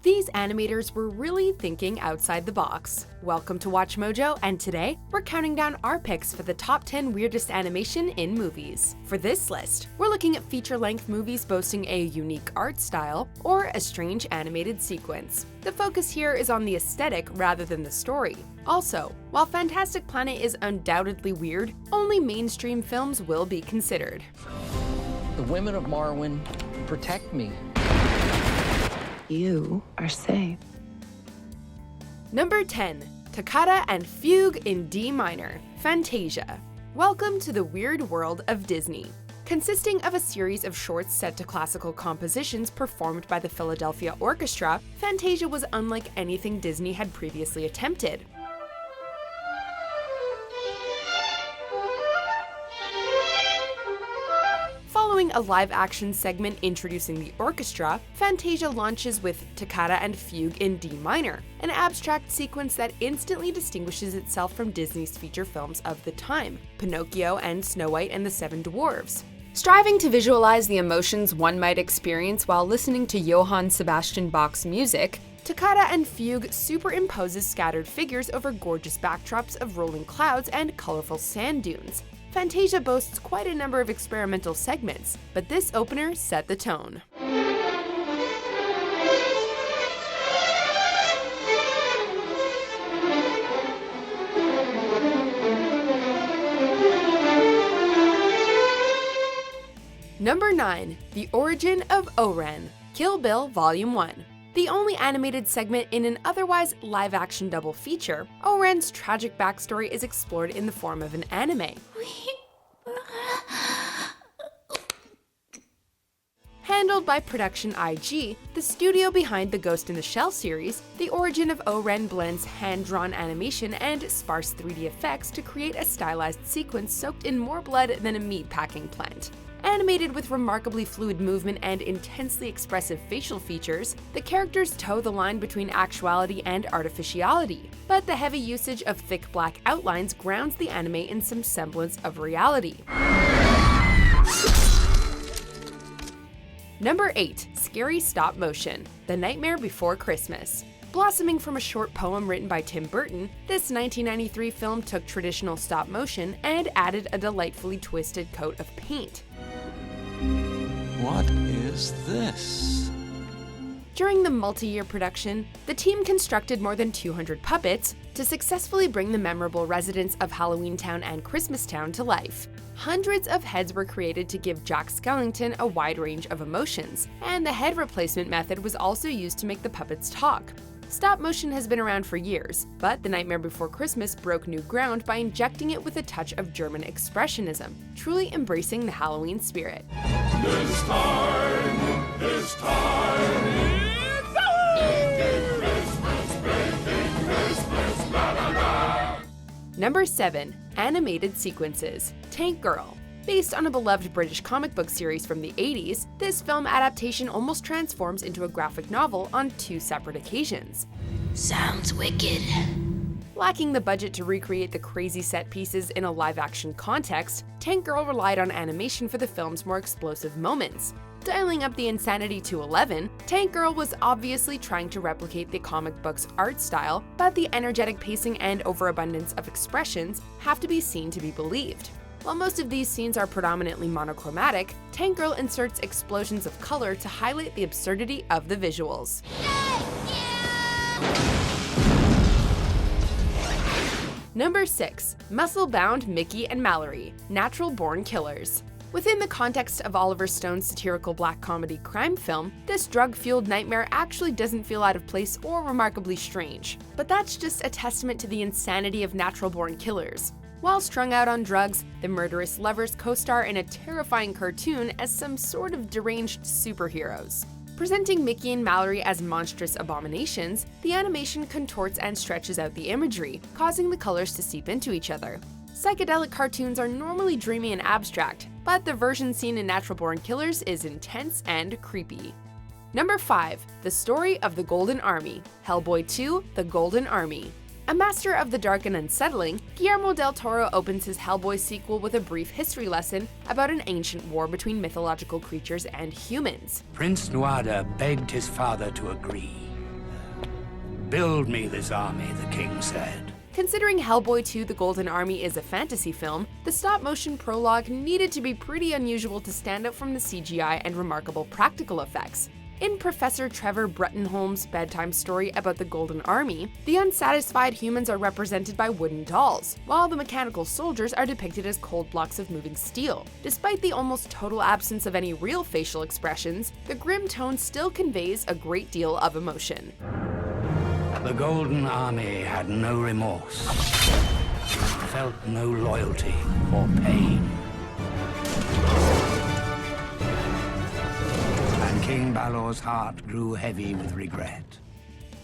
These animators were really thinking outside the box. Welcome to WatchMojo, and today we're counting down our picks for the top 10 weirdest animation in movies. For this list, we're looking at feature-length movies boasting a unique art style or a strange animated sequence. The focus here is on the aesthetic rather than the story. Also, while Fantastic Planet is undoubtedly weird, only mainstream films will be considered. The women of Marwyn protect me. You are safe. Number 10. Toccata and Fugue in D minor, Fantasia. Welcome to the weird world of Disney. Consisting of a series of shorts set to classical compositions performed by the Philadelphia Orchestra, Fantasia was unlike anything Disney had previously attempted. Following a live-action segment introducing the orchestra, Fantasia launches with Toccata and Fugue in D minor, an abstract sequence that instantly distinguishes itself from Disney's feature films of the time, Pinocchio and Snow White and the Seven Dwarfs. Striving to visualize the emotions one might experience while listening to Johann Sebastian Bach's music, Toccata and Fugue superimposes scattered figures over gorgeous backdrops of rolling clouds and colorful sand dunes. Fantasia boasts quite a number of experimental segments, but this opener set the tone. Number 9. The Origin of O-Ren, Kill Bill Volume 1. The only animated segment in an otherwise live-action double feature, O-Ren's tragic backstory is explored in the form of an anime. Handled by Production IG, the studio behind the Ghost in the Shell series, the origin of O-Ren blends hand-drawn animation and sparse 3D effects to create a stylized sequence soaked in more blood than a meat-packing plant. Animated with remarkably fluid movement and intensely expressive facial features, the characters toe the line between actuality and artificiality, but the heavy usage of thick black outlines grounds the anime in some semblance of reality. Number 8. Scary Stop Motion, The Nightmare Before Christmas. Blossoming from a short poem written by Tim Burton, this 1993 film took traditional stop motion and added a delightfully twisted coat of paint. What is this? During the multi-year production, the team constructed more than 200 puppets to successfully bring the memorable residents of Halloween Town and Christmas Town to life. Hundreds of heads were created to give Jack Skellington a wide range of emotions, and the head replacement method was also used to make the puppets talk. Stop motion has been around for years, but The Nightmare Before Christmas broke new ground by injecting it with a touch of German expressionism, truly embracing the Halloween spirit. This time, it's Christmas, la la la. Number 7. Animated Sequences, Tank Girl. Based on a beloved British comic book series from the 80s, this film adaptation almost transforms into a graphic novel on 2 separate occasions. Sounds wicked. Lacking the budget to recreate the crazy set pieces in a live-action context, Tank Girl relied on animation for the film's more explosive moments. Dialing up the insanity to 11, Tank Girl was obviously trying to replicate the comic book's art style, but the energetic pacing and overabundance of expressions have to be seen to be believed. While most of these scenes are predominantly monochromatic, Tank Girl inserts explosions of color to highlight the absurdity of the visuals. Number 6. Muscle-Bound Mickey and Mallory, Natural-Born Killers. Within the context of Oliver Stone's satirical black comedy crime film, this drug-fueled nightmare actually doesn't feel out of place or remarkably strange. But that's just a testament to the insanity of natural-born killers. While strung out on drugs, the murderous lovers co-star in a terrifying cartoon as some sort of deranged superheroes. Presenting Mickey and Mallory as monstrous abominations, the animation contorts and stretches out the imagery, causing the colors to seep into each other. Psychedelic cartoons are normally dreamy and abstract, but the version seen in Natural Born Killers is intense and creepy. Number 5. The Story of the Golden Army, Hellboy 2: The Golden Army. A master of the dark and unsettling, Guillermo del Toro opens his Hellboy sequel with a brief history lesson about an ancient war between mythological creatures and humans. Prince Nuada begged his father to agree. Build me this army, the king said. Considering Hellboy 2: The Golden Army is a fantasy film, the stop-motion prologue needed to be pretty unusual to stand out from the CGI and remarkable practical effects. In Professor Trevor Bruttenholm's bedtime story about the Golden Army, the unsatisfied humans are represented by wooden dolls, while the mechanical soldiers are depicted as cold blocks of moving steel. Despite the almost total absence of any real facial expressions, the grim tone still conveys a great deal of emotion. The Golden Army had no remorse, felt no loyalty or pain. And King Balor's heart grew heavy with regret.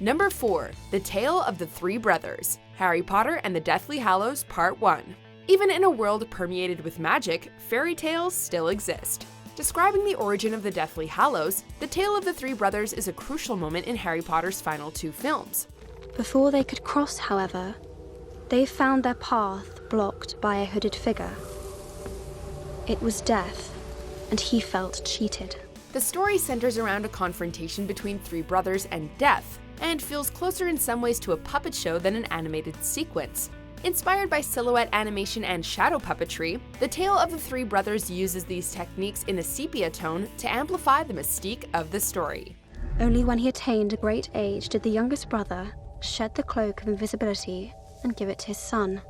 Number 4. The Tale of the Three Brothers, Harry Potter and the Deathly Hallows Part 1. Even in a world permeated with magic, fairy tales still exist. Describing the origin of the Deathly Hallows, the tale of the three brothers is a crucial moment in Harry Potter's final 2 films. Before they could cross, however, they found their path blocked by a hooded figure. It was Death, and he felt cheated. The story centers around a confrontation between three brothers and Death, and feels closer in some ways to a puppet show than an animated sequence. Inspired by silhouette animation and shadow puppetry, the tale of the three brothers uses these techniques in a sepia tone to amplify the mystique of the story. Only when he attained a great age did the youngest brother shed the cloak of invisibility and give it to his son.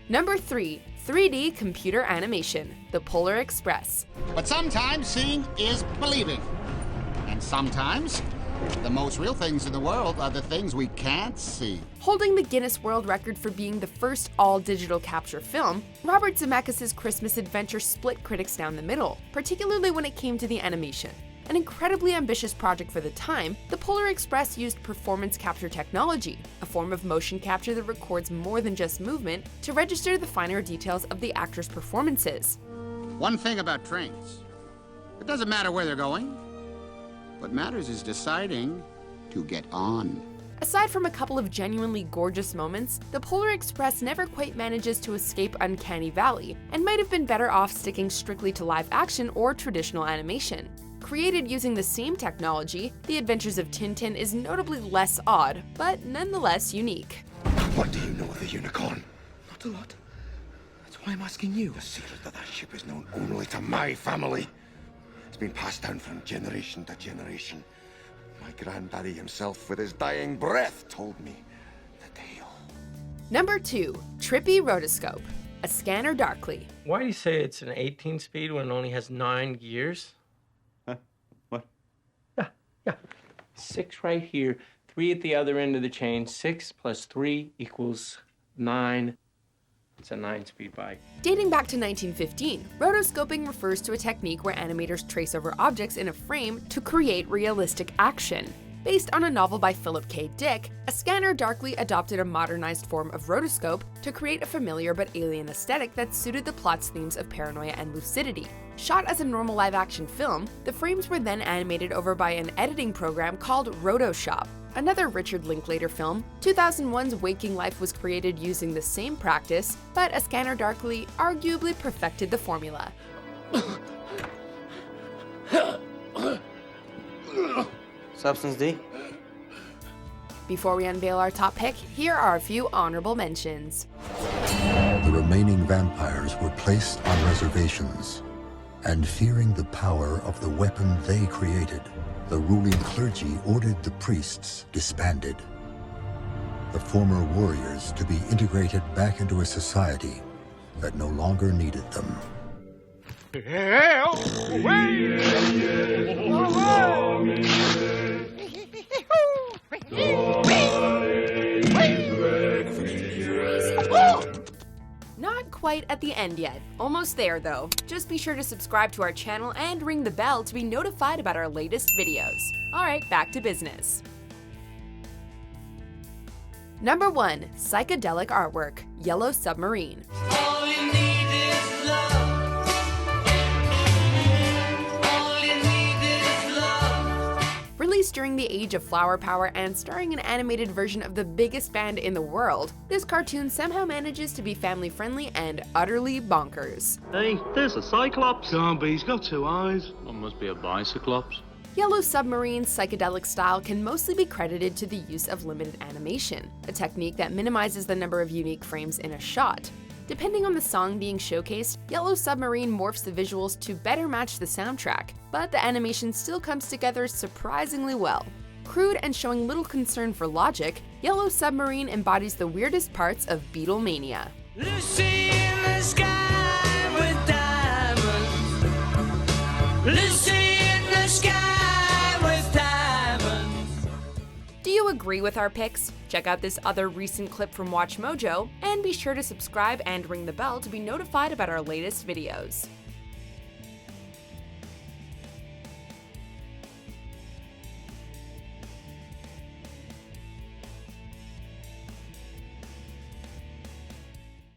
Number 3. 3D computer animation, The Polar Express. But sometimes seeing is believing. And sometimes the most real things in the world are the things we can't see. Holding the Guinness World Record for being the first all-digital capture film, Robert Zemeckis' Christmas Adventure split critics down the middle, particularly when it came to the animation. An incredibly ambitious project for the time, The Polar Express used performance capture technology, a form of motion capture that records more than just movement, to register the finer details of the actors' performances. One thing about trains, it doesn't matter where they're going. What matters is deciding to get on. Aside from a couple of genuinely gorgeous moments, The Polar Express never quite manages to escape Uncanny Valley, and might have been better off sticking strictly to live action or traditional animation. Created using the same technology, The Adventures of Tintin is notably less odd, but nonetheless unique. What do you know of the unicorn? Not a lot. That's why I'm asking you. The secret of that ship is known only to my family. It's been passed down from generation to generation. My granddaddy himself, with his dying breath, told me the tale. Number 2. Trippy Rotoscope, A Scanner Darkly. Why do you say it's an 18-speed when it only has 9 gears? Huh? What? Yeah. 6 right here, 3 at the other end of the chain. 6 plus 3 equals 9. It's a 9-speed bike. Dating back to 1915, rotoscoping refers to a technique where animators trace over objects in a frame to create realistic action. Based on a novel by Philip K. Dick, A Scanner Darkly adopted a modernized form of rotoscope to create a familiar but alien aesthetic that suited the plot's themes of paranoia and lucidity. Shot as a normal live-action film, the frames were then animated over by an editing program called Rotoshop. Another Richard Linklater film, 2001's Waking Life was created using the same practice, but A Scanner Darkly arguably perfected the formula. Substance D? Before we unveil our top pick, here are a few honorable mentions. The remaining vampires were placed on reservations, and fearing the power of the weapon they created, the ruling clergy ordered the priests disbanded. The former warriors to be integrated back into a society that no longer needed them. Not quite at the end yet. Almost there though. Just be sure to subscribe to our channel and ring the bell to be notified about our latest videos. Alright, back to business. Number 1. Psychedelic Artwork, Yellow Submarine. All you need is love. All you need is love. Released during the age of flower power and starring an animated version of the biggest band in the world, this cartoon somehow manages to be family-friendly and utterly bonkers. Hey, there's a Cyclops. Can't be, he's got 2 eyes. One must be a Bicyclops. Yellow Submarine's psychedelic style can mostly be credited to the use of limited animation, a technique that minimizes the number of unique frames in a shot. Depending on the song being showcased, Yellow Submarine morphs the visuals to better match the soundtrack, but the animation still comes together surprisingly well. Crude and showing little concern for logic, Yellow Submarine embodies the weirdest parts of Beatlemania. Lucy in the sky with diamonds. Lucy in the sky with diamonds. Do you agree with our picks? Check out this other recent clip from WatchMojo, and be sure to subscribe and ring the bell to be notified about our latest videos.